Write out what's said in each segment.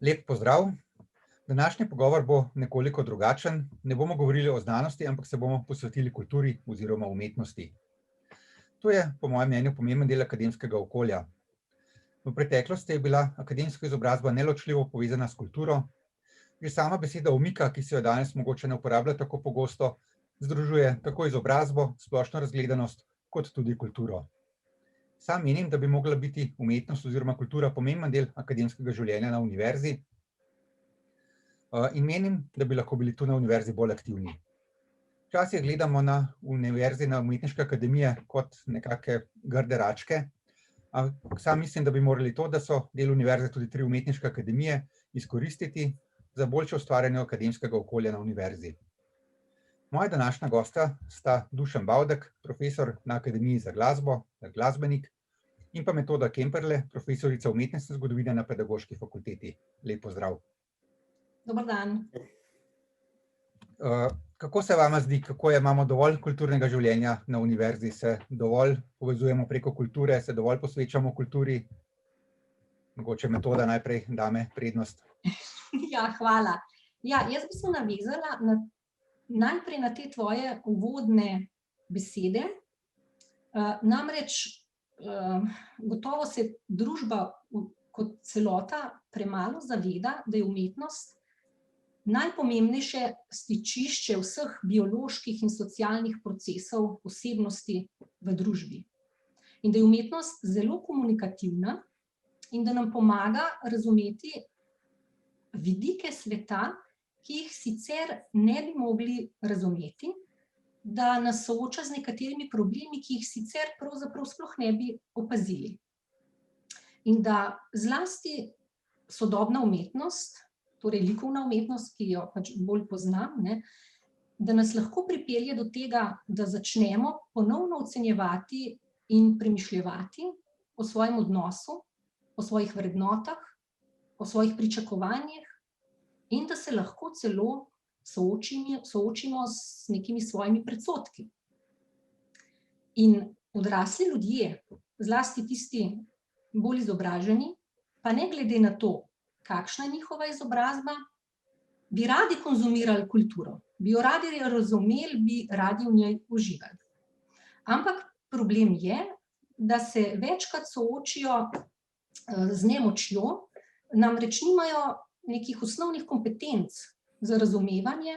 Lep pozdrav. Današnji pogovor bo nekoliko drugačen. Ne bomo govorili o znanosti, ampak se bomo posvetili kulturi oziroma umetnosti. To je, po mojem mnenju, pomemben del akademskega okolja. V preteklosti je bila akademska izobrazba neločljivo povezana s kulturo. Že sama beseda umika, ki se jo danes mogoče ne uporablja tako pogosto, združuje tako izobrazbo, splošno razgledanost, kot tudi kulturo. Sam menim, da bi mogla biti umetnost oziroma kultura pomemben del akademskega življenja na univerzi, in menim, da bi lahko bili tu na univerzi bolj aktivni. Včasih gledamo na univerzi, na umetniške akademije kot nekake grde račke, ampak sam mislim, da bi morali to, da so del univerze tudi 3 umetniške akademije, izkoristiti za boljše ustvarjanje akademskega okolja na univerzi. Moja današnja gosta sta Dušan Bavdek, profesor na Akademiji za glasbo, glasbenik, in pa Metoda Kemperle, profesorica umetnostne zgodovine na Pedagoški fakulteti. Lep pozdrav. Dober dan. Kako se vama zdi, kako imamo dovolj kulturnega življenja na univerzi, se dovolj povezujemo preko kulture, se dovolj posvečamo kulturi? Mogoče Metoda najprej dame prednost. Ja, hvala. Ja, jaz bi se navezala najprej na te tvoje uvodne besede. Namreč gotovo se družba kot celota premalo zaveda, da je umetnost najpomembnejše stičišče vseh bioloških in socialnih procesov osebnosti v družbi. In da je umetnost zelo komunikativna in da nam pomaga razumeti vidike sveta, ki jih sicer ne bi mogli razumeti, da nas sooča z nekaterimi problemi, ki jih sicer pravzaprav sploh ne bi opazili. In da zlasti sodobna umetnost, torej likovna umetnost, ki jo pač bolj poznam, da nas lahko pripelje do tega, da začnemo ponovno ocenjevati in premišljevati o svojem odnosu, o svojih vrednotah, o svojih pričakovanjih in da se lahko celo soočimo s nekimi svojimi predsodki. In odrasli ljudje, zlasti tisti bolj izobraženi, pa ne glede na to, kakšna je njihova izobrazba, bi radi konzumirali kulturo, bi jo radi razumeli, bi radi v njej uživali. Ampak problem je, da se večkrat soočijo z nemočjo, namreč nimajo nekih osnovnih kompetenc za razumevanje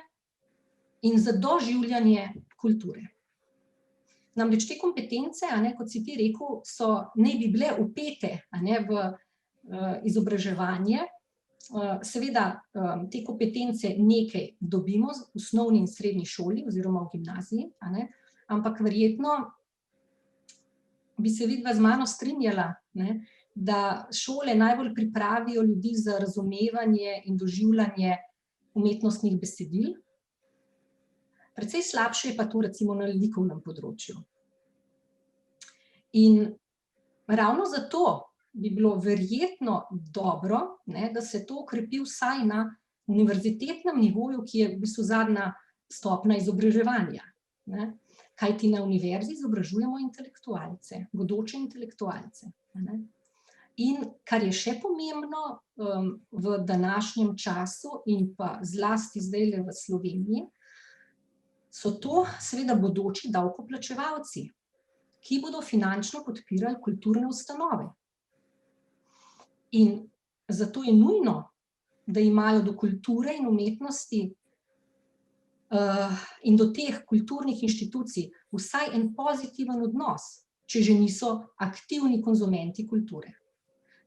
in za doživljanje kulture. Namreč te kompetence, kot si ti rekel, naj bi bile vpete v izobraževanje. Seveda te kompetence nekaj dobimo v osnovni in srednji šoli oziroma v gimnaziji, ampak verjetno bi se vidva z mano strinjala, da šole najbolj pripravijo ljudi za razumevanje in doživljanje umetnostnih besedil. Precej slabše je pa to recimo na likovnem področju. In ravno zato bi bilo verjetno dobro, da se to okrepi vsaj na univerzitetnem nivoju, ki je v bistvu zadnja stopnja izobraževanja. Kajti na univerzi izobražujemo intelektualce, bodoče intelektualce. In kar je še pomembno v današnjem času in pa zlasti zdajle v Sloveniji, so to seveda bodoči davkoplačevalci, ki bodo finančno podpirali kulturne ustanove. In zato je nujno, da imajo do kulture in umetnosti in do teh kulturnih inštitucij vsaj en pozitiven odnos, če že niso aktivni konzumenti kulture.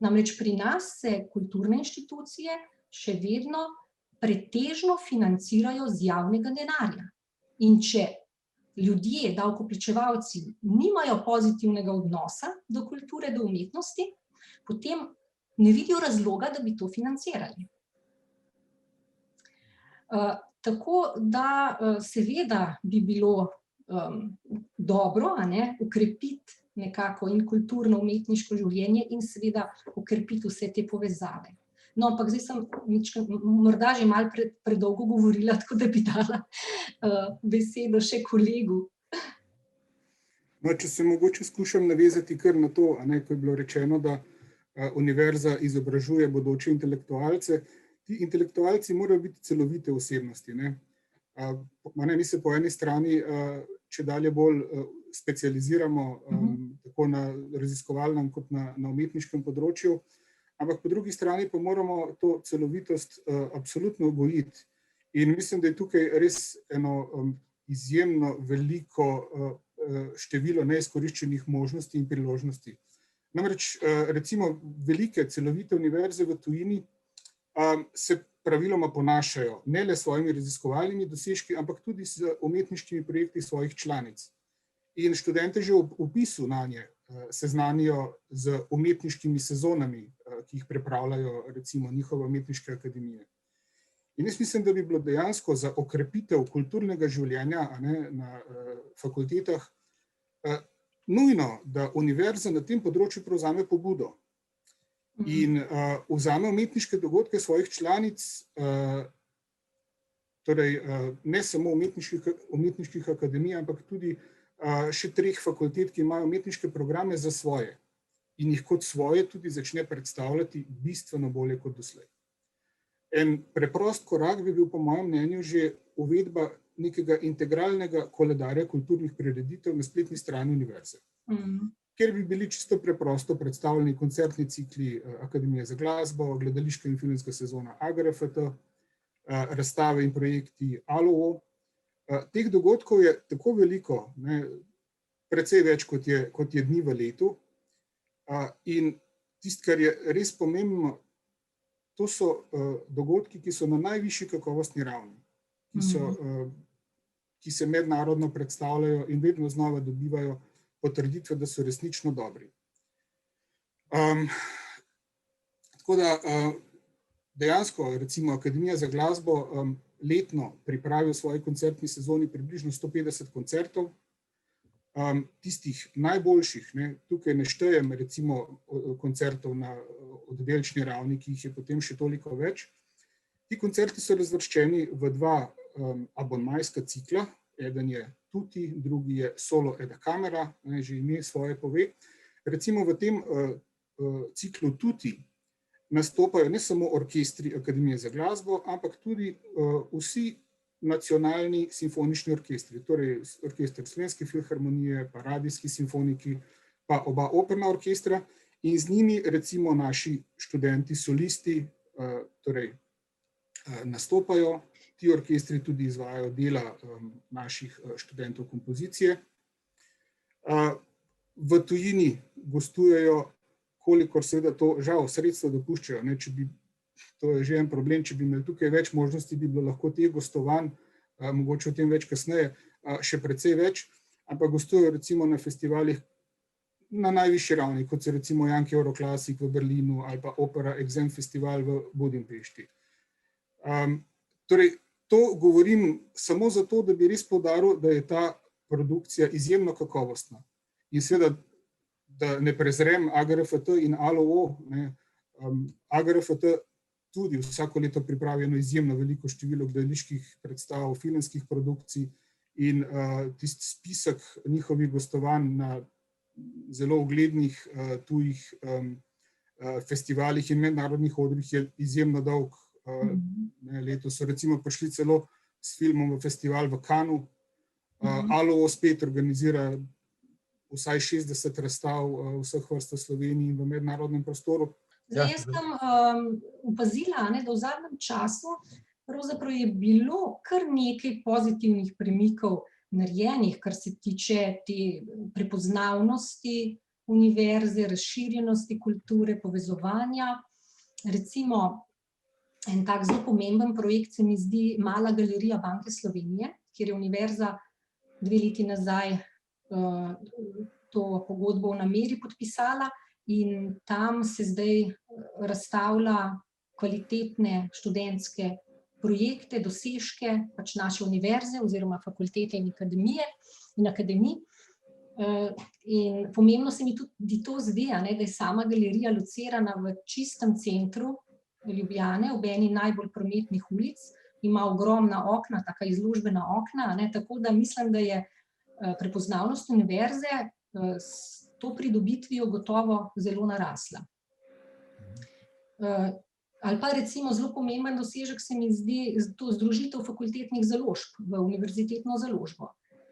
Namreč pri nas se kulturne inštitucije še vedno pretežno financirajo z javnega denarja. In če ljudje, davkoplačevalci, nimajo pozitivnega odnosa do kulture, do umetnosti, potem ne vidijo razloga, da bi to financirali. Tako da seveda bi bilo dobro okrepiti nekako in kulturno-umetniško življenje in seveda okrepiti vse te povezave. No, ampak zdaj sem morda že malo predolgo govorila, tako da bi dala besedo še kolegu. No, če se mogoče skušam navezati kar na to, ko je bilo rečeno, da univerza izobražuje bodoče intelektualce. Ti intelektualci morajo biti celovite osebnosti, ne. Mi se po eni strani čedalje bolj specializiramo tako na raziskovalnem kot na umetniškem področju, ampak po drugi strani pa moramo to celovitost absolutno gojiti. In mislim, da je tukaj res eno izjemno veliko število neizkoriščenih možnosti in priložnosti. Namreč, recimo, velike celovite univerze v tujini se praviloma ponašajo ne le s svojimi raziskovalnimi dosežki, ampak tudi z umetniškimi projekti svojih članic. In študente že v vpisu nanje seznanijo z umetniškimi sezonami, ki jih pripravljajo recimo njihove umetniške akademije. In jaz mislim, da bi bilo dejansko za okrepitev kulturnega življenja na fakultetah nujno, da univerza na tem področju prevzame pobudo in vzame umetniške dogodke svojih članic, torej ne samo umetniških akademij, ampak tudi še 3 fakultet, ki imajo umetniške programe za svoje in jih kot svoje tudi začne predstavljati bistveno bolje kot doslej. En preprost korak bi bil po mojem mnenju že uvedba nekega integralnega koledarja kulturnih prireditev na spletni strani univerze, kjer bi bili čisto preprosto predstavljeni koncertni cikli Akademije za glasbo, gledališka in filmska sezona AGRFT, razstave in projekti ALOO. Teh dogodkov je tako veliko, precej več kot je dni v letu. In tisto, kar je res pomembno, to so dogodki, ki so na najvišji kakovostni ravni, ki se mednarodno predstavljajo in vedno znova dobivajo potrditve, da so resnično dobri. Tako da dejansko, recimo Akademija za glasbo letno pripravi v svoji koncertni sezoni približno 150 koncertov, tistih najboljših, tukaj ne štejem recimo koncertov na oddelčni ravni, ki jih je potem še toliko več. Ti koncerti so razvrščeni v 2 abonmajska cikla, eden je Tutti, drugi je Solo e da camera, že ime svoje pove. Recimo v tem ciklu Tutti nastopajo ne samo orkestri Akademije za glasbo, ampak tudi vsi nacionalni simfonični orkestri, torej orkester Slovenske filharmonije, pa radijski simfoniki, pa oba operna orkestra in z njimi recimo naši študenti, solisti, torej nastopajo. Ti orkestri tudi izvajajo dela naših študentov kompozicije. V tujini gostujejo, kolikor seveda to žal sredstva dopuščajo, to je že en problem, če bi imeli tukaj več možnosti, bi bilo lahko teh gostovanj, mogoče o tem več kasneje, še precej več, ampak gostujejo recimo na festivalih na najvišji ravni, kot so recimo Janki Euroclassic v Berlinu ali pa Opera Exem festival v Budimpešti. Torej, to govorim samo zato, da bi res poudaril, da je ta produkcija izjemno kakovostna. In seveda, da ne prezrem AGRFT in ALOO, AGRFT tudi vsako leto pripravi eno izjemno veliko število gledaliških predstav, filmskih produkcij in tisti spisek njihovih gostovanj na zelo uglednih tujih festivalih in mednarodnih odrih je izjemno dolg. Letos so recimo prišli celo s filmom v festival v Cannesu. ALOO spet organizira vsaj 60 razstav vseh vrst v Sloveniji in v mednarodnem prostoru. Zdaj, jaz sem opazila, da v zadnjem času pravzaprav je bilo kar nekaj pozitivnih premikov narejenih, kar se tiče te prepoznavnosti univerze, razširjenosti kulture, povezovanja. Recimo, en tak zelo pomemben projekt se mi zdi Mala galerija Banke Slovenije, kjer je univerza 2 leti nazaj to pogodbo o nameri podpisala in tam se zdaj razstavlja kvalitetne študentske projekte, dosežke pač naše univerze oziroma fakultete in akademij. In pomembno se mi tudi to zdi, da je sama galerija locirana v čistem centru Ljubljane, ob eni najbolj prometnih ulic, ima ogromna okna, taka izložbena okna, tako da mislim, da je prepoznavnost univerze s to pridobitvijo gotovo zelo narasla. Ali pa recimo zelo pomemben dosežek se mi zdi to združitev fakultetnih založb v univerzitetno založbo.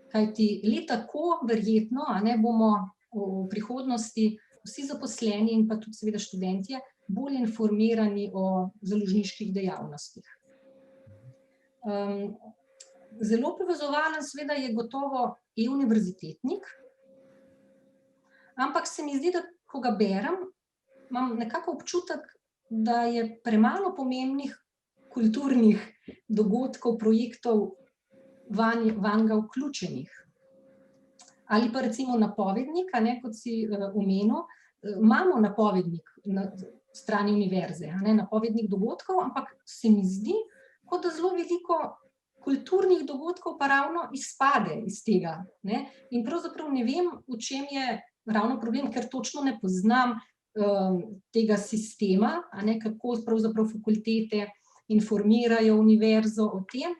Kajti le tako verjetno bomo v prihodnosti vsi zaposleni in pa tudi seveda študentje bolj informirani o založniških dejavnostih. Zelo povezovalen seveda je gotovo e-univerzitetnik, ampak se mi zdi, da ko ga berem, imam nekako občutek, da je premalo pomembnih kulturnih dogodkov, projektov vanjega vključenih. Ali pa recimo napovednik, kot si omenil, imamo napovednik na strani univerze, napovednik dogodkov, ampak se mi zdi, kot da zelo veliko kulturnih dogodkov pa ravno izpade iz tega. In pravzaprav ne vem, v čem je ravno problem, ker točno ne poznam tega sistema, kako pravzaprav fakultete informirajo univerzo o tem.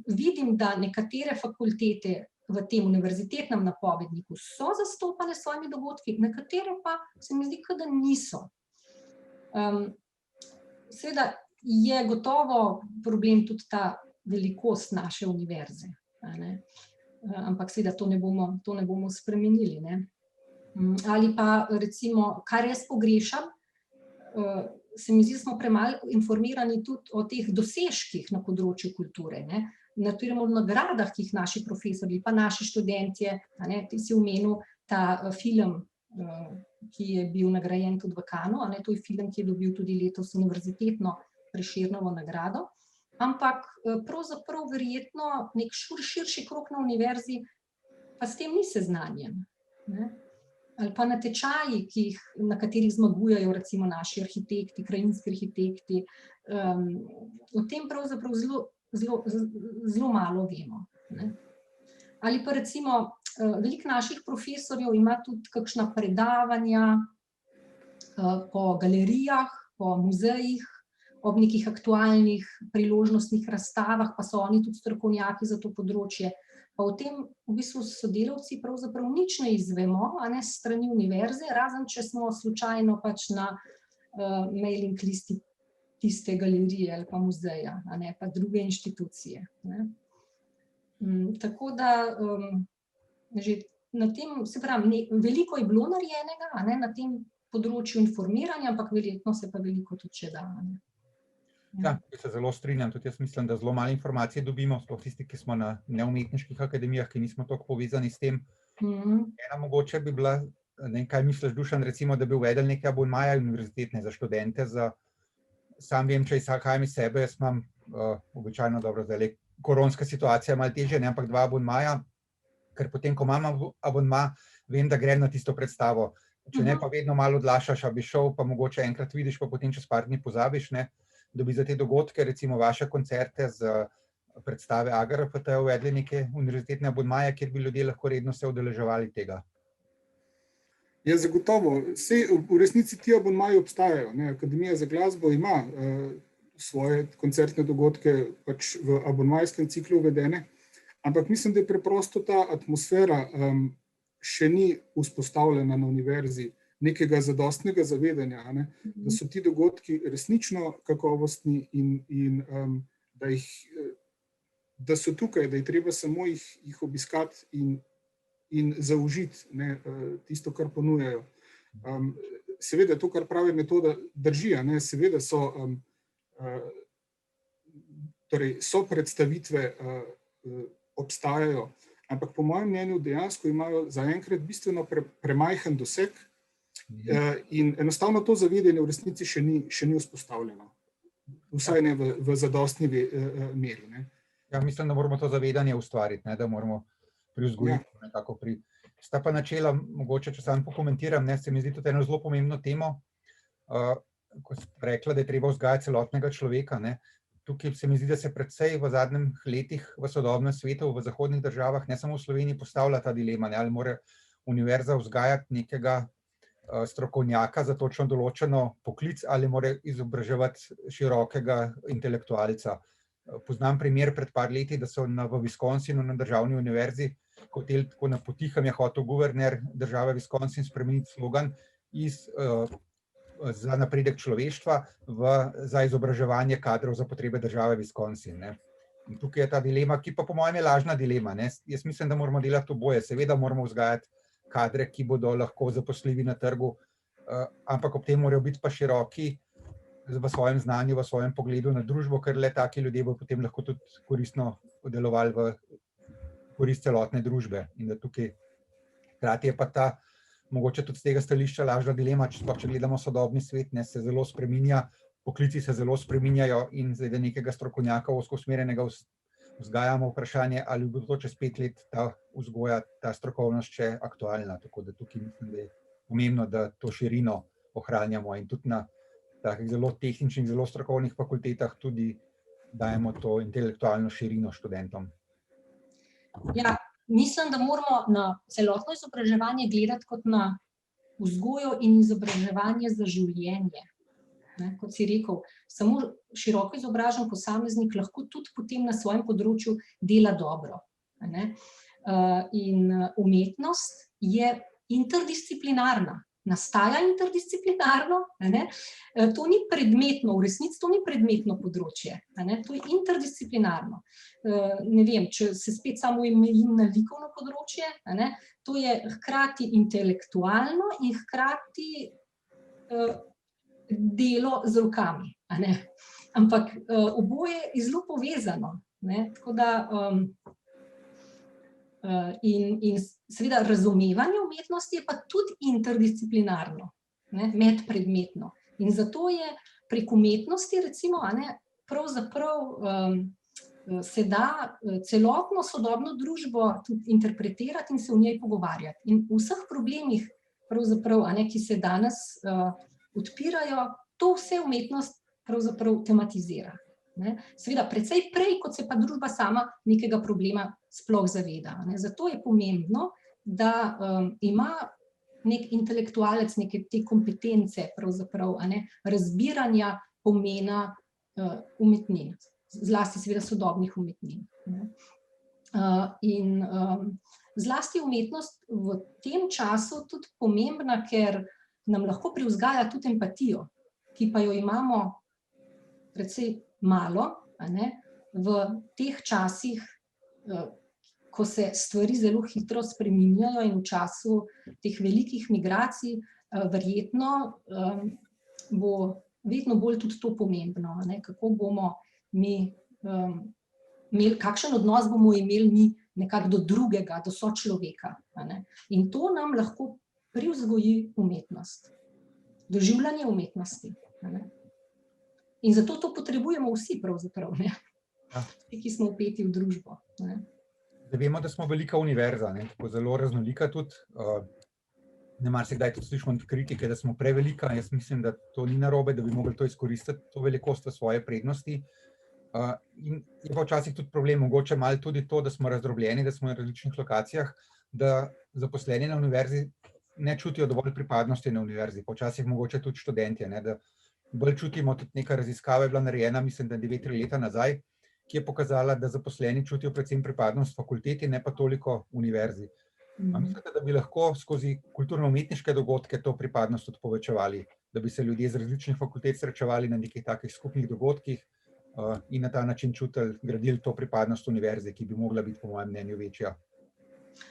Vidim, da nekatere fakultete v tem univerzitetnem napovedniku so zastopane s svojimi dogodki, nekatere pa se mi zdi, da niso. Seveda je gotovo problem tudi ta velikost naše univerze, ampak seveda to ne bomo spremenili. Ali pa recimo, kar jaz pogrešam, se mi zdi, smo premalo informirani tudi o teh dosežkih na področju kulture, na o nagradah, ki jih naši profesorji, pa naši študentje, ti si omenil ta film, ki je bil nagrajen tudi v Cannesu, to je film, ki je dobil tudi letos univerzitetno Prešernovo nagrado, ampak pravzaprav verjetno nek širši krog na univerzi pa s tem ni seznanjen. Ali pa natečaji, na katerih zmagujejo recimo naši arhitekti, krajinski arhitekti, o tem pravzaprav zelo malo vemo. Ali pa recimo veliko naših profesorjev ima tudi kakšna predavanja po galerijah, po muzejih, ob nekih aktualnih priložnostnih razstavah, pa so oni tudi strokovnjaki za to področje. Pa o tem v bistvu sodelavci pravzaprav nič ne izvemo, s strani univerze, razen če smo slučajno pač na mailing listi tiste galerije ali pa muzeja, pa druge inštitucije. Tako da že na tem, se pravi, veliko je bilo narejenega na tem področju informiranja, ampak verjetno se pa veliko tudi še da. Ja, se zelo strinjam, tudi jaz mislim, da zelo malo informacije dobimo, sploh tisti, ki smo na neumetniških akademijah, ki nismo toliko povezani s tem. Ena mogoče bi bila, kaj misliš, Dušan, recimo, da bi uvedli neke abonmaje univerzitetne za študente, sam vem, če izhajam iz sebe, jaz imam običajno dobro, zdaj koronska situacija malo težje, ampak 2 abonmaja, ker potem, ko imam abonma, vem, da grem na tisto predstavo. Če ne, pa vedno malo odlašaš, a bi šel, pa mogoče enkrat vidiš, pa potem čez par dni pozabiš, da bi za te dogodke, recimo vaše koncerte z predstave AGRFT uvedli neke univerzitetne abonmaje, kjer bi ljudje lahko redno se udeleževali tega. Ja, zagotovo. V resnici ti abonmaji obstajajo. Akademija za glasbo ima svoje koncertne dogodke pač v abonmajskem ciklu uvedene, ampak mislim, da je preprosto ta atmosfera še ni vzpostavljena na univerzi, nekega zadostnega zavedanja, da so ti dogodki resnično kakovostni in da so tukaj, da je treba samo jih obiskati in zaužiti tisto, kar ponujajo. Seveda, to, kar pravi metoda, drži, seveda so predstavitve, obstajajo, ampak po mojem mnenju dejansko imajo zaenkrat bistveno premajhen doseg, in enostavno to zavedanje v resnici še ni vzpostavljeno, vsaj ne v zadostni meri. Ja, mislim, da moramo to zavedanje ustvariti, da moramo privzgojiti nekako sta pa načela, mogoče, če sam pokomentiram, se mi zdi tudi eno zelo pomembno temo, ko si rekla, da je treba vzgajati celotnega človeka, tukaj se mi zdi, da se predvsej v zadnjih letih v sodobnem svetu, v zahodnih državah, ne samo v Sloveniji, postavlja ta dilema, ali mora univerza vzgajati nekega strokovnjaka za točno določeno poklic ali mora izobraževati širokega intelektualca. Poznam primer pred par leti, da so v Wisconsinu na državni univerzi hoteli tako na potihem je hotel guverner države Wisconsin spremeniti slogan iz za napredek človeštva za izobraževanje kadrov za potrebe države Wisconsin, ne. In tukaj je ta dilema, ki pa po mojem je lažna dilema, ne. Jaz mislim, da moramo delati oboje. Seveda moramo vzgajati kadre, ki bodo lahko zaposljivi na trgu, ampak ob tem morajo biti pa široki v svojem znanju, v svojem pogledu na družbo, ker le taki ljudje bodo potem lahko tudi koristno delovali v korist celotne družbe. In da tukaj hkrati je pa ta, mogoče tudi z tega stališča lažna dilema, če gledamo sodobni svet, ne, se zelo spreminja, poklici se zelo spreminjajo in zdaj, da nekega strokovnjaka ozko usmerjenega vzgajamo, vprašanje, ali bo to čez 5 let ta vzgoja, ta strokovnost še aktualna. Tako da tukaj mislim, da je pomembno, da to širino ohranjamo in tudi na takih zelo tehničnih, zelo strokovnih fakultetah tudi dajemo to intelektualno širino študentom. Ja, mislim, da moramo na celotno izobraževanje gledati kot na vzgojo in izobraževanje za življenje. Ne, kot si rekel, samo široko izobražen posameznik lahko tudi potem na svojem področju dela dobro. Ne. In umetnost je interdisciplinarna. Nastaja interdisciplinarno, ne? To ni predmetno, v resnici to ni predmetno področje, ne? To je interdisciplinarno. Ne vem, če se spet samo omejim na likovno področje, ne? To je hkrati intelektualno in hkrati delo z rokami, ne? Ampak oboje je zelo povezano, ne? Tako da in seveda razumevanje umetnosti je pa tudi interdisciplinarno, ne, medpredmetno. In zato je prek umetnosti, recimo, ne, pravzaprav se da celotno sodobno družbo tudi interpretirati in se v njej pogovarjati. In v vseh problemih, pravzaprav, ne, ki se danes odpirajo, to vse umetnost pravzaprav tematizira. Ne. Seveda, precej prej, kot se pa družba sama nekega problema sploh zaveda. Ne. Zato je pomembno, da ima nek intelektualec neke te kompetence, pravzaprav, ne, razbiranja pomena umetnin, zlasti seveda sodobnih umetnin. Ne. In zlasti umetnost v tem času tudi pomembna, ker nam lahko privzgaja tudi empatijo, ki pa jo imamo precej malo, ne, v teh časih, ko se stvari zelo hitro spreminjajo in v času teh velikih migracij, verjetno bo vedno bolj tudi to pomembno, ne, kako bomo mi imeli, kakšen odnos bomo imeli mi nekako do drugega, do sočloveka, ne. In to nam lahko privzgoji umetnost, doživljanje umetnosti, ne. In zato to potrebujemo vsi pravzaprav, ne, ki smo vpeti v družbo, ne. Vemo, da smo velika univerza, ne, tako zelo raznolika tudi. Ne marsikdaj tudi slišimo kritike, da smo prevelika. Jaz mislim, da to ni narobe, da bi mogli to izkoristiti, to velikost v svoje prednosti. In je pa včasih tudi problem, mogoče malo tudi to, da smo razdrobljeni, da smo na različnih lokacijah, da zaposleni na univerzi ne čutijo dovolj pripadnosti na univerzi, pa včasih mogoče tudi študentje, ne, da bolj čutimo, tudi neka raziskava je bila narejena, mislim, da 2-3 leta nazaj, ki je pokazala, da zaposleni čutijo predvsem pripadnost fakulteti, ne pa toliko univerzi. A mislite, da bi lahko skozi kulturno-umetniške dogodke to pripadnost tudi povečevali, da bi se ljudje z različnih fakultet srečevali na nekih takih skupnih dogodkih in na ta način čutili, gradili to pripadnost univerze, ki bi mogla biti po mojem mnenju večja?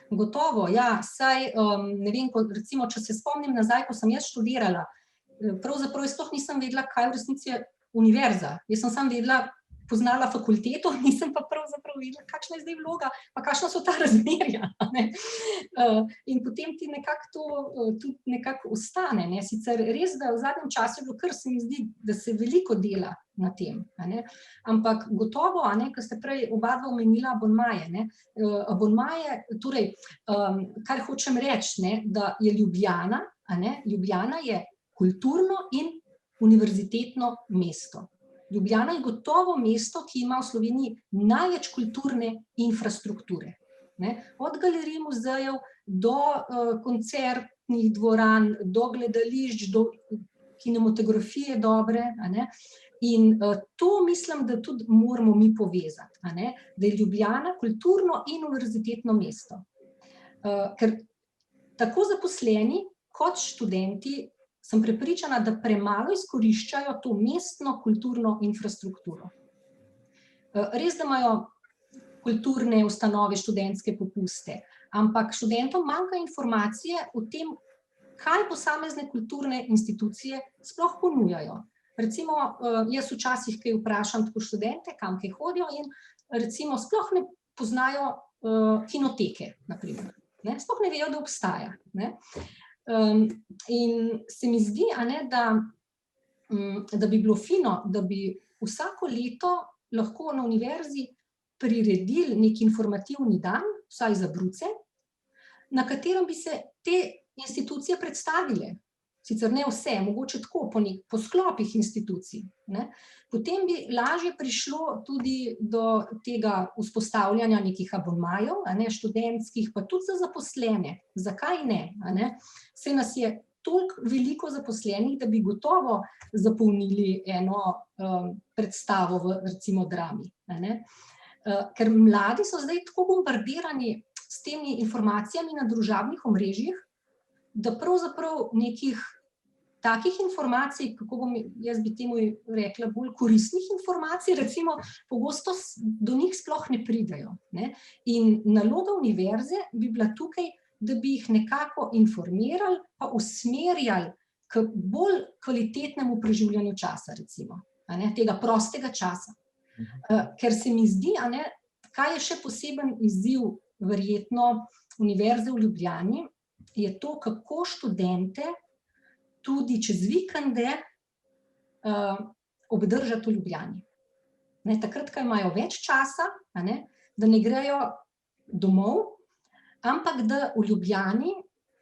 Gotovo, ja, saj ne vem, recimo, če se spomnim nazaj, ko sem jaz študirala, pravzaprav jaz sploh nisem vedela, kaj v resnici je univerza. Jaz sem samo vedela, poznala fakulteto, nisem pa pravzaprav vedela, kakšna je zdaj vloga, pa kakšna so ta razmerja, ne. In potem ti nekako to tudi nekako ostane, ne. Sicer res, da v zadnjem času je bilo kar, se mi zdi, da se veliko dela na tem, ne. Ampak gotovo, ne, ko ste prej obadva omenila abonmaje, ne. Abonmaje, torej, kar hočem reči, ne, da je Ljubljana, ne, Ljubljana je kulturno in univerzitetno mesto. Ljubljana je gotovo mesto, ki ima v Sloveniji največ kulturne infrastrukture, ne. Od galerij, muzejev do koncertnih dvoran, do gledališč, do kinematografije dobre, ne. In to mislim, da tudi moramo mi povezati, ne, da je Ljubljana kulturno in univerzitetno mesto. Ker tako zaposleni kot študenti sem prepričana, da premalo izkoriščajo to mestno kulturno infrastrukturo. Res, da imajo kulturne ustanove študentske popuste, ampak študentom manjka informacije o tem, kaj posamezne kulturne institucije sploh ponujajo. Recimo, jaz včasih kaj vprašam tako študente, kam kaj hodijo in recimo sploh ne poznajo kinoteke, na primer. Sploh ne vejo, da obstaja. In se mi zdi, da bi bilo fino, da bi vsako leto lahko na univerzi priredili nek informativni dan, vsaj za bruce, na katerem bi se te institucije predstavile. Sicer ne vse, mogoče tako po sklopih institucij. Potem bi lažje prišlo tudi do tega vzpostavljanja nekih abonmajev, študentskih, pa tudi za zaposlene. Zakaj ne? Saj nas je toliko veliko zaposlenih, da bi gotovo zapolnili eno predstavo v recimo drami. Ker mladi so zdaj tako bombardirani s temi informacijami na družabnih omrežjih, da pravzaprav nekih takih informacij, jaz bi temu rekla bolj koristnih informacij, recimo pogosto do njih sploh ne pridejo. In naloga univerze bi bila tukaj, da bi jih nekako informirali, pa usmerjali k bolj kvalitetnemu preživljanju časa, recimo, tega prostega časa. Ker se mi zdi, kaj je še poseben izziv verjetno Univerze v Ljubljani, je to, kako študente tudi čez vikende obdržati v Ljubljani. Takrat, ko imajo več časa, da ne grejo domov, ampak da v Ljubljani,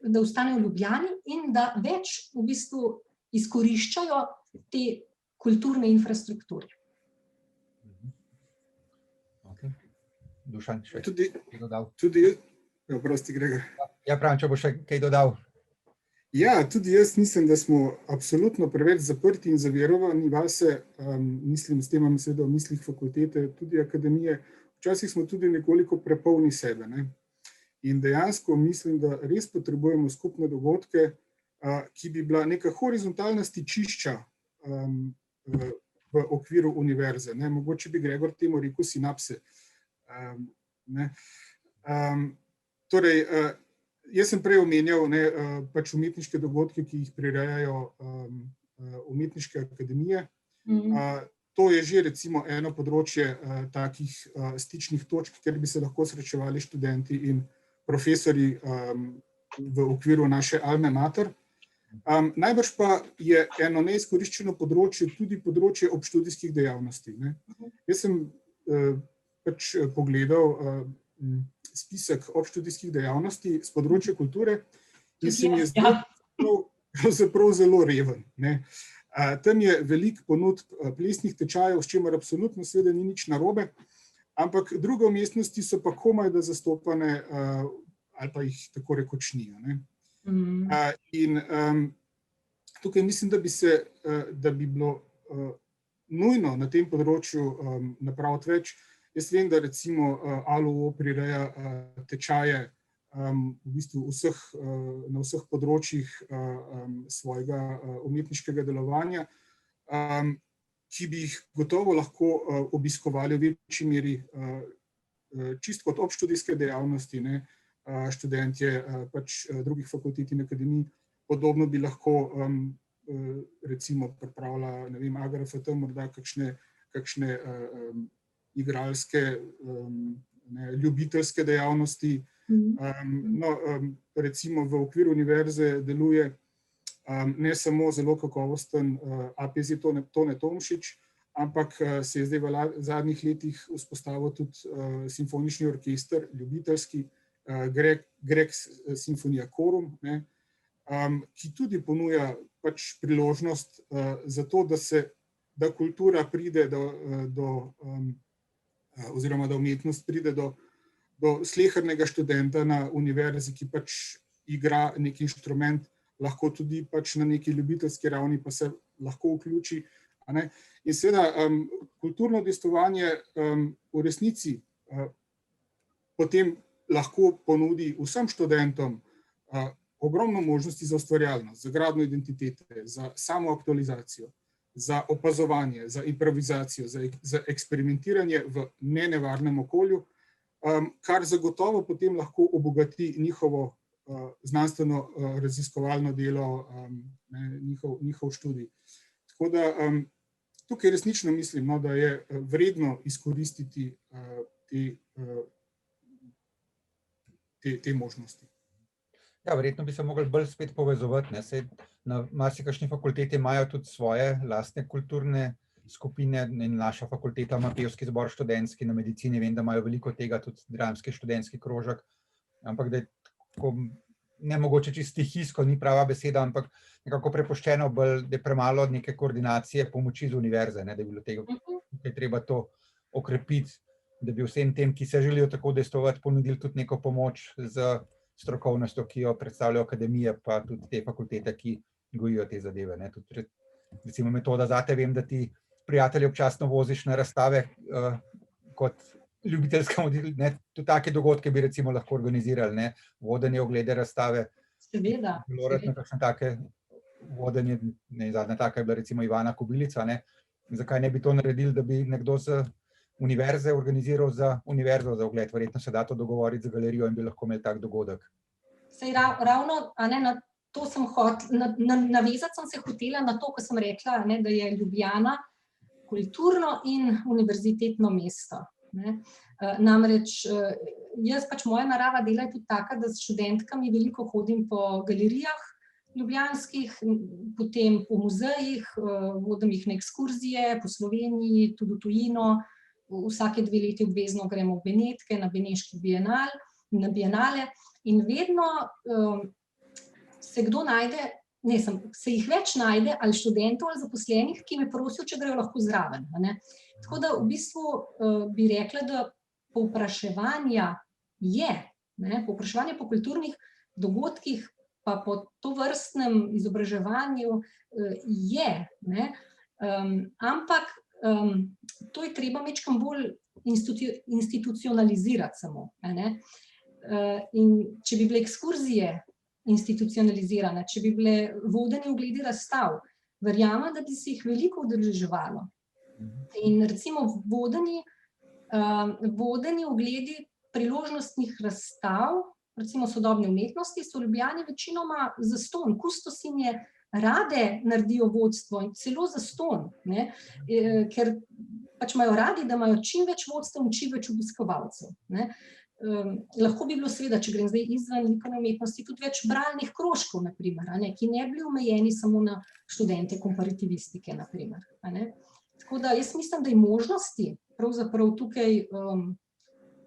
da ostanejo v Ljubljani in da več v bistvu izkoriščajo te kulturne infrastrukture. Dušan, še kaj dodal? Prosti, Gregor. Ja, pravim, če bo še kaj dodal. Ja, tudi jaz mislim, da smo absolutno preveč zaprti in zaverovani vase, mislim, s tem imam seveda v mislih fakultete, tudi akademije, včasih smo tudi nekoliko prepolni sebe. In dejansko mislim, da res potrebujemo skupne dogodke, ki bi bila neka horizontalna stičišča v okviru univerze. Mogoče bi Gregor temu rekel sinapse. Torej, jaz sem prej omenjal pač umetniške dogodke, ki jih prirejajo umetniške akademije. To je že recimo eno področje takih stičnih točk, kjer bi se lahko srečevali študenti in profesori v okviru naše alme mater. Najbrž pa je eno neizkoriščeno področje tudi področje obštudijskih dejavnosti. Jaz sem pač pogledal spisek obštudijskih dejavnosti z področja kulture in se mi je zdel zelo reven. Tam je veliko ponudb plesnih tečajev, s čimer absolutno seveda ni nič narobe, ampak druge umestnosti so pa komaj da zastopane ali pa jih tako rekoč ni. In tukaj mislim, da bi bilo nujno na tem področju napraviti več. Jaz vem, da recimo ALUO prireja tečaje v bistvu na vseh področjih svojega umetniškega delovanja, ki bi jih gotovo lahko obiskovali v večji meri čisto kot obštudijske dejavnosti, študentje pač drugih fakultet in akademij. Podobno bi lahko recimo pripravila, ne vem, AGRFT morda kakšne igralske, ljubiteljske dejavnosti. Recimo v okviru univerze deluje ne samo zelo kakovosten APZ Tone Tomšič, ampak se je zdaj v zadnjih letih vzpostavil tudi simfonični orkester, ljubiteljski, Greg Simfonija Korum, ki tudi ponuja pač priložnost za to, da kultura pride oziroma da umetnost pride do slehernega študenta na univerzi, ki pač igra nek inštrument, lahko tudi pač na neki ljubiteljski ravni pa se lahko vključi. In seveda kulturno udejstvovanje v resnici potem lahko ponudi vsem študentom ogromno možnosti za ustvarjalnost, za gradnjo identitete, za samoaktualizacijo, za opazovanje, za improvizacijo, za eksperimentiranje v nenevarnem okolju, kar zagotovo potem lahko obogati njihovo znanstveno raziskovalno delo, njihov študij. Tako da tukaj resnično mislim, da je vredno izkoristiti te možnosti. Ja, verjetno bi se mogli bolj spet povezovati. Na marsikakšni fakulteti imajo tudi svoje lastne kulturne skupine. Naša fakulteta ima pevski zbor študentski, na medicini vem, da imajo veliko tega, tudi dramski študentski krožek. Ampak da je tako, ne mogoče čisto stihijsko, ni prava beseda, ampak nekako prepuščeno bolj, da je premalo neke koordinacije pomoči z univerze, da bi bilo tega, da je treba to okrepiti, da bi vsem tem, ki se želijo tako udejstvovati, ponudili tudi neko pomoč z strokovnostjo, ki jo predstavljajo akademije, pa tudi te fakultete, ki gojijo te zadeve. Tudi, recimo metoda zate, vem, da ti prijatelji občasno voziš na razstave kot ljubiteljska model, tudi take dogodke bi recimo lahko organizirali, vodenje, oglede razstave. Seveda. Kakšne take vodenje, zadnja taka je bila recimo Ivana Kobilica, zakaj ne bi to naredili, da bi nekdo z univerze organiziral za univerzo za ogled, verjetno se da to dogovoriti z galerijo in bi lahko imeli tak dogodek. Sej ravno, na to sem navezati sem se hotela na to, ko sem rekla, da je Ljubljana kulturno in univerzitetno mesto. Namreč jaz moja narava dela je tudi taka, da s študentkami veliko hodim po galerijah ljubljanskih, potem po muzejih, vodim jih na ekskurzije po Sloveniji, tudi v tujino. Vsake 2 leti obvezno gremo v Benetke, na Beneški bienale in vedno se kdo najde, se jih več najde, ali študentov ali zaposlenih, ki me prosijo, če grejo lahko zraven. Tako da v bistvu bi rekla, da povpraševanja je, povpraševanje po kulturnih dogodkih pa po tovrstnem izobraževanju je, ampak to je treba majčkeno bolj institucionalizirati samo. In če bi bile ekskurzije institucionalizirane, če bi bile vodene ogledi razstav, verjamem, da bi se jih veliko udeleževalo. In recimo vodeni ogledi priložnostnih razstav, recimo sodobne umetnosti, so v Ljubljani večinoma zastonj, kustosinje rade naredijo vodstvo in celo zastonj, ker imajo radi, da imajo čim več vodstev in čim več obiskovalcev. Lahko bi bilo seveda, če grem zdaj izven likovne umetnosti, tudi več bralnih krožkov, na primer, ki ne bi bili omejeni samo na študente komparativistike, na primer. Tako da jaz mislim, da je možnosti pravzaprav tukaj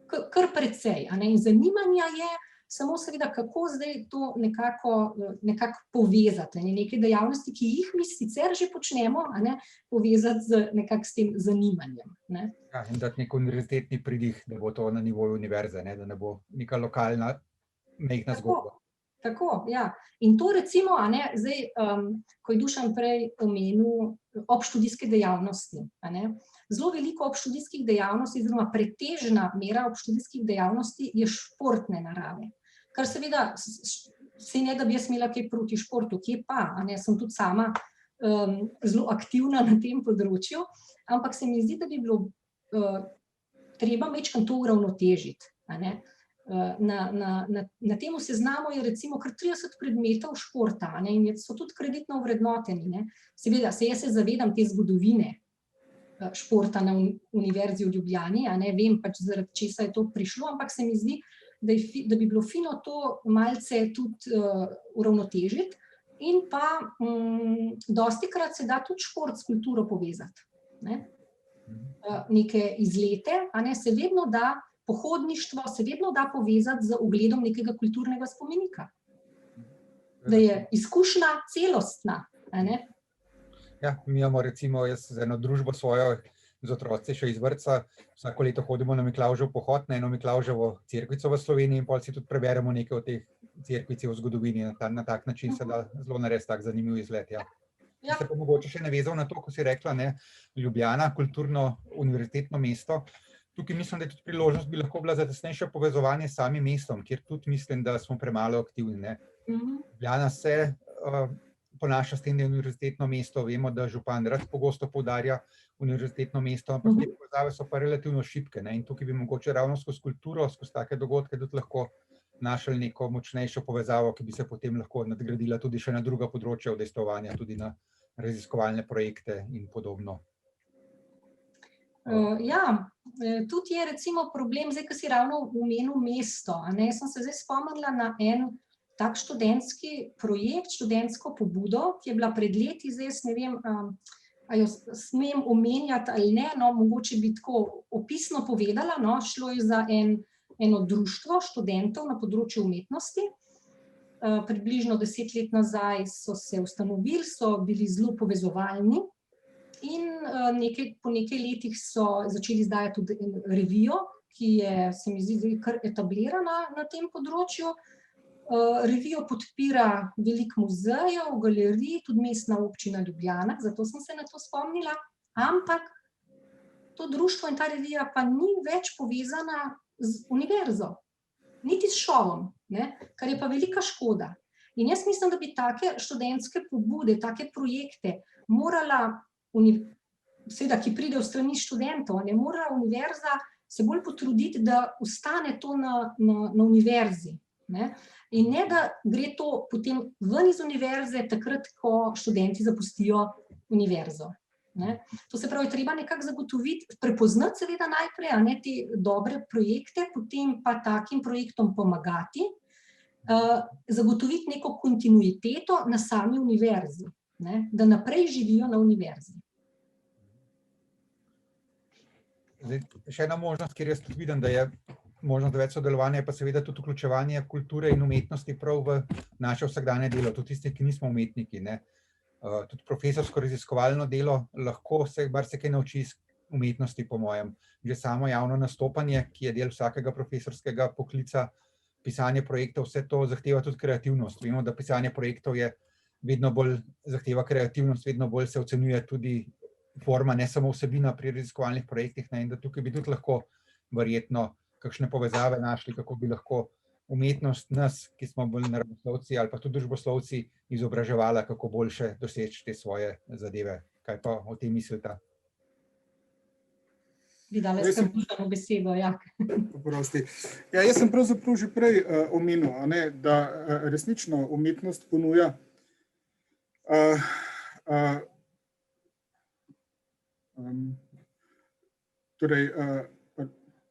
kar precej. In zanimanja je, samo seveda, kako zdaj to nekako povezati, neke dejavnosti, ki jih mi sicer že počnemo, povezati z nekako s tem zanimanjem. Ja, in dati nek univerzitetni pridih, da bo to na nivoju univerze, da ne bo neka lokalna majhna zgodba. Tako, ja. In to recimo, zdaj, ko je Dušan prej omenil obštudijske dejavnosti, zelo veliko obštudijskih dejavnosti, oziroma pretežna mera obštudijskih dejavnosti je športne narave. Kar seveda, se ne da bi jaz imela kaj proti športu, kje pa, sem tudi sama zelo aktivna na tem področju, ampak se mi zdi, da bi bilo treba majčkeno to uravnotežiti. Na tem seznamu je recimo kar 30 predmetov športa in so tudi kreditno ovrednoteni. Seveda, jaz se zavedam te zgodovine športa na Univerzi v Ljubljani, vem pač, zaradi česa je to prišlo, ampak se mi zdi, da bi bilo fino to malce tudi uravnotežiti in pa dostikrat se da tudi šport s kulturo povezati. Neke izlete, se vedno da, pohodništvo se vedno da povezati z ogledom nekega kulturnega spomenika. Da je izkušnja celostna. Ja, mi imamo recimo, jaz z eno družbo svojo, z otroci še iz vrtca, vsako leto hodimo na Miklavžev pohod, na eno Miklavževo cerkvico v Sloveniji in potem si tudi preberemo nekaj o teh cerkvici v zgodovini. Na tak način se da zelo narediti tak zanimiv izlet. Se pa mogoče še navezal na to, ko si rekla, Ljubljana, kulturno univerzitetno mesto. tukaj mislim, da je tudi priložnost bi lahko bila za tesnejše povezovanje s samim mestom, kjer tudi mislim, da smo premalo aktivni, ne. Ljubljana se ponaša s tem, da je univerzitetno mesto, vemo, da župan rad pogosto poudarja univerzitetno mesto, ampak te povezave so pa relativno šibke, ne, in tukaj bi mogoče ravno skozi kulturo, skozi take dogodke tudi lahko našli neko močnejšo povezavo, ki bi se potem lahko nadgradila tudi še na druga področja udejstvovanja, tudi na raziskovalne projekte in podobno. Ja, tudi je recimo problem, zdaj, ko si ravno omenil mesto, a ne, sem se zdaj spomnila na en tak študentski projekt, študentsko pobudo, ki je bila pred leti, zdaj jaz ne vem, a jo smem omenjati ali ne, no, mogoče bi tako opisno povedala, no, šlo je za eno društvo študentov na področju umetnosti, približno 10 let nazaj so se ustanovili, so bili zelo povezovalni in po nekaj letih so začeli izdajati tudi revijo, ki je, se mi zdi, kar etablirana na tem področju. Revijo podpira veliko muzejev, galerij, tudi Mestna občina Ljubljana, zato sem se na to spomnila, ampak to društvo in ta revija pa ni več povezana z univerzo, niti s šovom, ne, kar je pa velika škoda. In jaz mislim, da bi take študentske pobude, take projekte morala, seveda, ki pridejo v strani študentov, ne, mora univerza se bolj potruditi, da ostane to na univerzi, ne. In ne, da gre to potem ven iz univerze, takrat, ko študenti zapustijo univerzo, ne. To se pravi, treba nekako zagotoviti, prepoznati seveda najprej, a ne, te dobre projekte, potem pa takim projektom pomagati, zagotoviti neko kontinuiteto na sami univerzi, ne, da naprej živijo na univerzi. Zdaj, še ena možnost, kjer jaz tudi vidim, da je možnost več sodelovanja, je pa seveda tudi vključevanje kulture in umetnosti prav v naše vsakdanje delo, tudi tisti, ki nismo umetniki, ne. Tudi profesorsko raziskovalno delo lahko se marsikaj nauči iz umetnosti, po mojem. Že samo javno nastopanje, ki je del vsakega profesorskega poklica, pisanje projektov, vse to zahteva tudi kreativnost. Vemo, da pisanje projektov je vedno bolj zahteva kreativnost, vedno bolj se ocenjuje tudi forma, ne samo vsebina pri raziskovalnih projektih, ne, in da tukaj bi tudi lahko verjetno kakšne povezave našli, kako bi lahko umetnost nas, ki smo bolj naravoslovci ali pa tudi družboslovci, izobraževala, kako boljše doseči te svoje zadeve. Kaj pa o tem mislite? Bi dala skrbno besedo, ja. Oprosti. Ja, jaz sem pravzaprav že prej omenil, a ne, da resnično umetnost ponuja torej,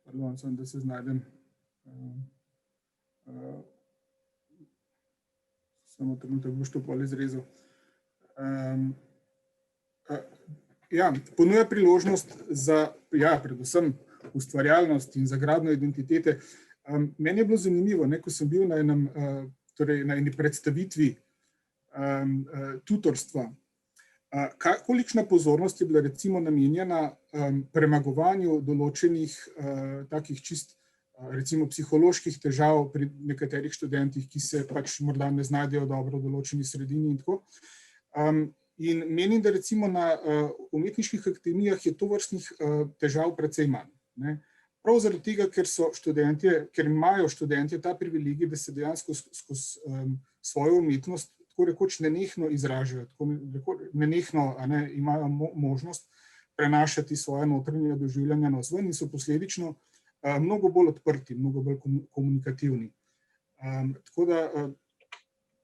pardon, da se znajdem, samo trenutek, boš to pol izrezal. Ja, ponuja priložnost za, ja, predvsem ustvarjalnost in za gradnjo identitete. Meni je bilo zanimivo, ne, ko sem bil na eni predstavitvi tutorstva, kolikšna pozornost je bila recimo namenjena premagovanju določenih takih čist recimo psiholoških težav pri nekaterih študentih, ki se pač morda ne znajdejo dobro v določeni sredini in tako. In menim, da recimo na umetniških akademijah je tovrstnih težav precej manj, ne. Prav zaradi tega, ker imajo študentje ta privilegij, da se dejansko skozi svojo umetnost tako rekoč nenehno izražajo, nenehno, ne, imajo možnost prenašati svoje notranje doživljanja navzven in so posledično mnogo bolj odprti, mnogo bolj komunikativni. Tako da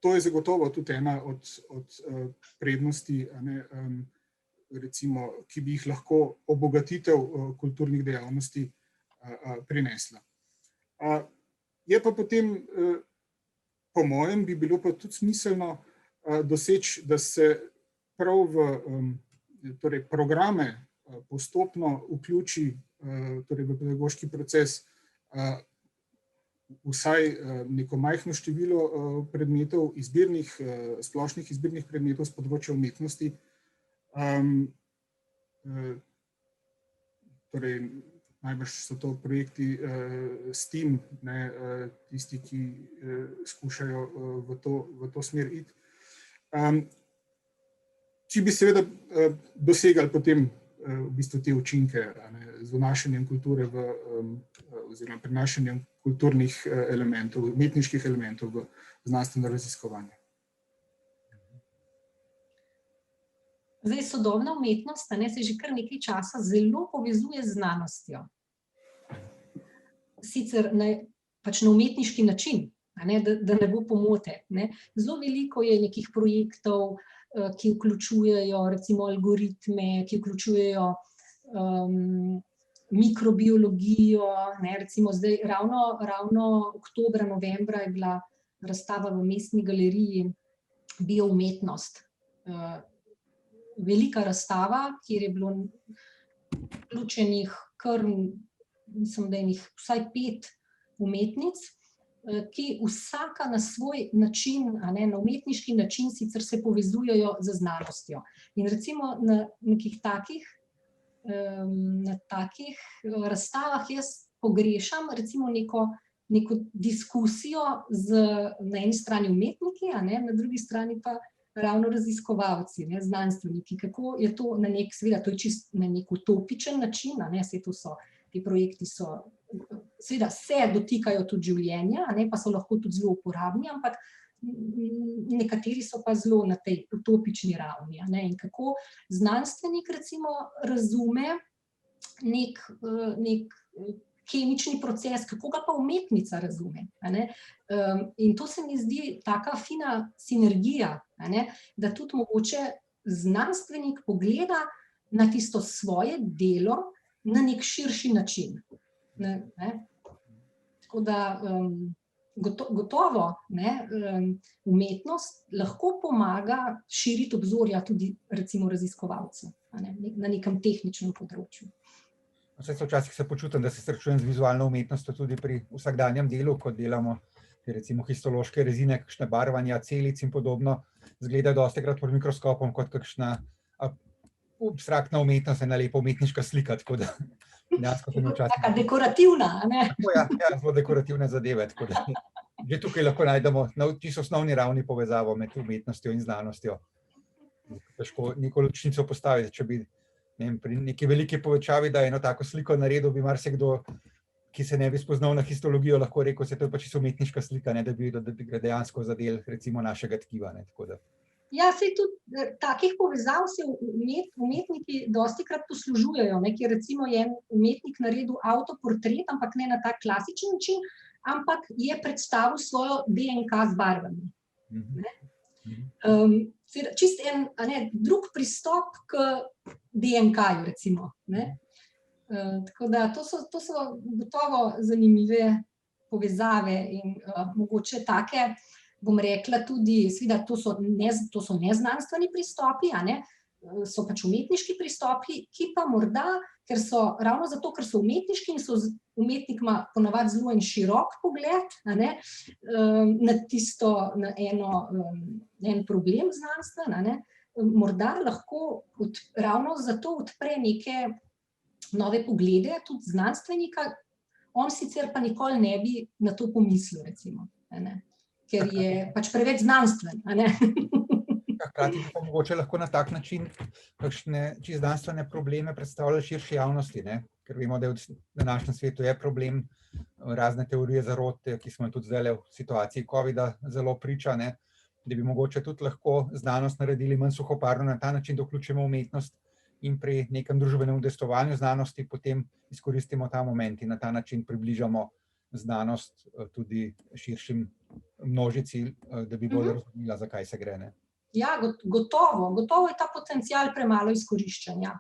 to je zagotovo tudi ena od prednosti, ne, recimo, ki bi jih lahko obogatitev kulturnih dejavnosti prinesla. Je pa potem, po mojem, bi bilo pa tudi smiselno doseči, da se prav v programe postopno vključi v pedagoški proces vsaj neko majhno število predmetov, splošnih izbirnih predmetov s področja umetnosti. Torej, najbrž so to projekti STEAM, ne, tisti, ki skušajo v to smer iti. Če bi seveda dosegali potem v bistvu te učinke z vnašanjem kulture oziroma prinašanjem kulturnih elementov, umetniških elementov v znanstveno raziskovanje. Zdaj, sodobna umetnost se že kar nekaj časa zelo povezuje z znanostjo. Sicer pač na umetniški način, da ne bo pomote. Zelo veliko je nekih projektov, ki vključujejo recimo algoritme, ki vključujejo mikrobiologijo. Recimo zdaj ravno oktobra, novembra je bila razstava v Mestni galeriji Bioumetnost. Velika razstava, kjer je bilo vključenih kar, mislim, da je vsaj 5 umetnic, ki vsaka na svoj način, na umetniški način sicer se povezujejo z znanostjo. In recimo na nekih takih razstavah jaz pogrešam recimo neko diskusijo na eni strani umetniki, na drugi strani pa ravno raziskovalci, znanstveniki, kako je to seveda to je čisto na nek utopičen način, saj to so, ti projekti so, seveda se dotikajo tudi življenja, pa so lahko tudi zelo uporabni, ampak nekateri so pa zelo na tej utopični ravni. In kako znanstvenik recimo razume nek kemični proces, kako ga pa umetnica razume. In to se mi zdi taka fina sinergija, da tudi mogoče znanstvenik pogleda na tisto svoje delo na nek širši način. Tako da gotovo umetnost lahko pomaga širiti obzorja tudi recimo raziskovalcev na nekem tehničnem področju. Včasih se počutim, da se srečujem z vizualno umetnostjo tudi pri vsakdanjem delu, ko delamo recimo histološke rezine, kakšne barvanja, celic in podobno, izgledajo dostikrat pod mikroskopom kot kakšna abstraktna umetnost, ena lepa umetniška slika, tako da taka dekorativna, Ja, zelo dekorativne zadeve, tako da že tukaj lahko najdemo na čisto osnovni ravni povezavo med umetnostjo in znanostjo. Težko neko ločnico postaviti, če bi pri neki veliki povečavi, da eno tako sliko naredil, bi marsikdo, ki se ne bi spoznal na histologijo, lahko rekel, se to je pa čisto umetniška slika, da bi gre dejansko za del recimo našega tkiva. Ja, saj tudi takih povezav se umetniki dostikrat poslužujejo, kjer recimo je umetnik naredil avtoportret, ampak ne na tak klasičen način, ampak je predstavil svojo DNK z barvami. Čist en drug pristop k DNK-ju recimo. Tako da to so gotovo zanimive povezave in mogoče take, bom rekla tudi, seveda to so neznanstveni pristopi, so pač umetniški pristopi, ki pa morda, ravno zato, ker so umetniški in so umetnik ima ponavadi zelo en širok pogled na tisto, na en problem znanstven, morda lahko ravno zato odpre neke nove poglede, tudi znanstvenika, on sicer pa nikoli ne bi na to pomislil, recimo, ker je pač preveč znanstven. Hkrati pa mogoče lahko na tak način kakšne čisto znanstvene probleme predstavlja širši javnosti, ker vemo, da v današnjem svetu je problem razne teorije zarote, ki smo tudi zdaj v situaciji covida zelo priča, da bi mogoče tudi lahko znanost naredili manj suhoparno na ta način, da vključimo umetnost in pri nekem družbenem udejstvovanju znanosti potem izkoristimo ta moment in na ta način približamo znanost tudi širšim množici, da bi bolj razumela, za kaj se gre. Ja, gotovo je ta potencial premalo izkoriščen, ja.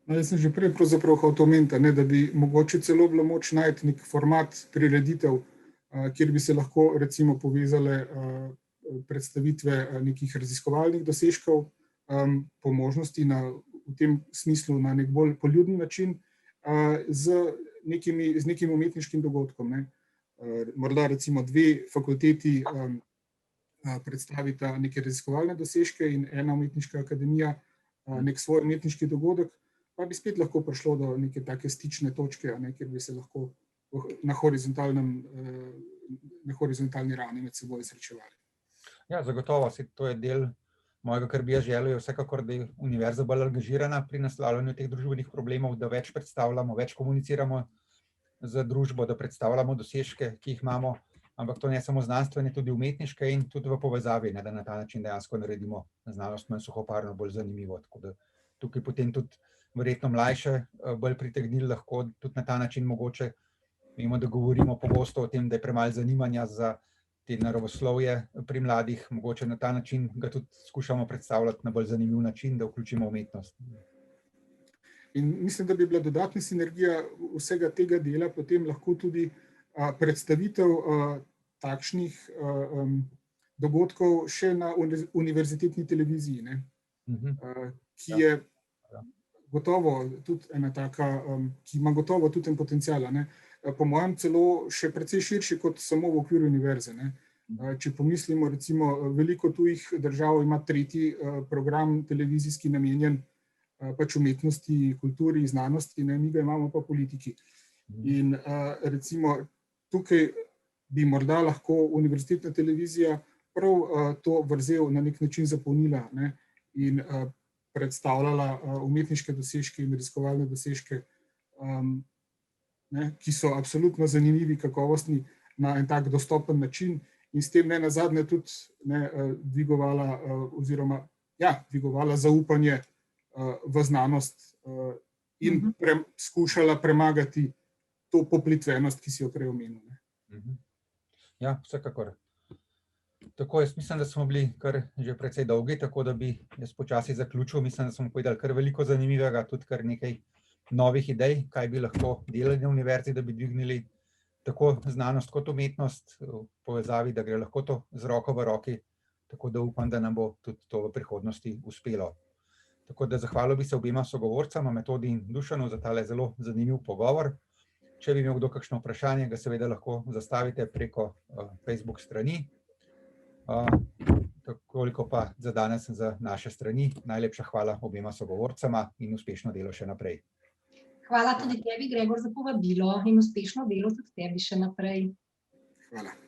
Jaz sem že prej pravzaprav hotel omeniti, da bi mogoče celo bilo moč najti nek format prireditev, kjer bi se lahko recimo povezale predstavitve nekih raziskovalnih dosežkov, po možnosti v tem smislu na nek bolj poljuden način, z nekim umetniškim dogodkom. Morda recimo 2 fakulteti predstavita neke raziskovalne dosežke in ena umetniška akademija nek svoj umetniški dogodek, pa bi spet lahko prišlo do neke take stične točke, kjer bi se lahko na horizontalni ravni med seboj srečevali. Ja, zagotovo, to je del mojega, kar bi jaz želel, je vsekakor, da je univerza bolj angažirana pri naslavljanju teh družbenih problemov, da več predstavljamo, več komuniciramo z družbo, da predstavljamo dosežke, ki jih imamo, ampak to ne samo znanstvene, tudi umetniške in tudi v povezavi, da na ta način dejansko naredimo znanost manj suhoparno, bolj zanimivo. Tako da tukaj potem tudi verjetno mlajše bolj pritegnili lahko tudi na ta način mogoče. Vemo, da govorimo pogosto o tem, da je premalo zanimanja za te naravoslovje pri mladih, mogoče na ta način ga tudi skušamo predstavljati na bolj zanimiv način, da vključimo umetnost. In mislim, da bi bila dodatna sinergija vsega tega dela potem lahko tudi predstavitev takšnih dogodkov še na univerzitetni televiziji, ne? Ki je gotovo tudi ena taka, ki ima gotovo tudi en potencial, ne? Po mojem celo še precej širši kot samo v okviru univerze, ne? Če pomislimo, recimo, veliko tujih držav ima tretji program televizijski namenjen pač umetnosti, kulturi, znanosti, ne? Mi ga imamo pa politiki. In recimo tukaj bi morda lahko univerzitetna televizija prav to vrzel na nek način zapolnila, ne? In predstavljala umetniške dosežke in raziskovalne dosežke, ne, ki so absolutno zanimivi, kakovostni na en tak dostopen način in s tem ne nazadnje tudi dvigovala oziroma dvigovala zaupanje v znanost in skušala premagati to poplitvenost, ki si jo prej omenil. Ja, vsekakor. Tako, jaz mislim, da smo bili kar že precej dolgi, tako da bi jaz počasi zaključil. Mislim, da smo povedali kar veliko zanimivega, tudi kar nekaj novih idej, kaj bi lahko delali na univerzi, da bi dvignili tako znanost kot umetnost v povezavi, da gre lahko to z roko v roki, tako da upam, da nam bo tudi to v prihodnosti uspelo. Tako da zahvalil bi se obema sogovorcama, Metodi in Dušanu, za tale zelo zanimiv pogovor. Če bi imel kdo kakšno vprašanje, ga seveda lahko zastavite preko Facebook strani. Toliko pa za danes za naše strani. Najlepša hvala obema sogovorcama in uspešno delo še naprej. Hvala tudi tebi, Gregor, za povabilo in uspešno delo tudi tebi še naprej. Hvala.